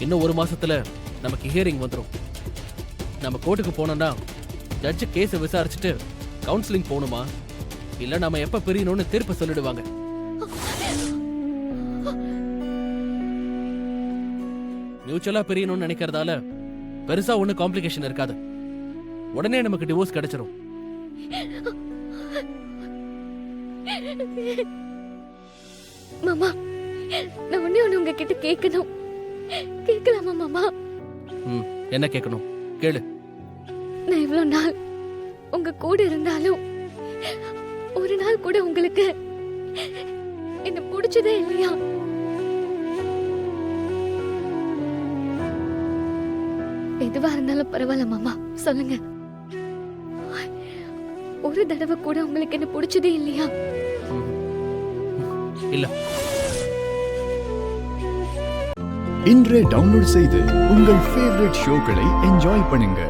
இன்னும் ஒரு மாசத்துல நமக்கு ஹியரிங் வந்துடும். நம்ம கோர்ட்டுக்கு போனோம்னா ஜட்ஜு கேஸை விசாரிச்சுட்டு கவுன்சிலிங் போகணுமா இல்ல நம்ம எப்ப பிரியணும்னு தீர்ப்பு சொல்லிடுவாங்க. மியூச்சுவலா பிரியணும்னு நினைக்கிறதால பெருசா ஒண்ணு காம்ப்ளிகேஷன் இருக்காது. உடனே நமக்கு டிவோர்ஸ் கிடைச்சிரும். மாமா, நான் ஒண்ணே ஒண்ணு உங்ககிட்ட கேட்கணும். கேட்கலாமா மாமா? என்ன கேட்கணும் கேளு. நான் இவ்வளவு நாள் உங்க கூட இருந்தாலும் ஒரு நாள் கூட உங்களுக்கு என்ன பிடிச்சதே இல்லையா? எதுவா இருந்தாலும் பரவாயில்ல மாமா, சொல்லுங்க. ஒரு தடவை கூட உங்களுக்கு என்ன பிடிச்சதே இல்லையா? இல்ல. இன்றே டவுன்லோட் செய்து உங்கள் ஃபேவரட் ஷோக்களை என்ஜாய் பண்ணுங்க.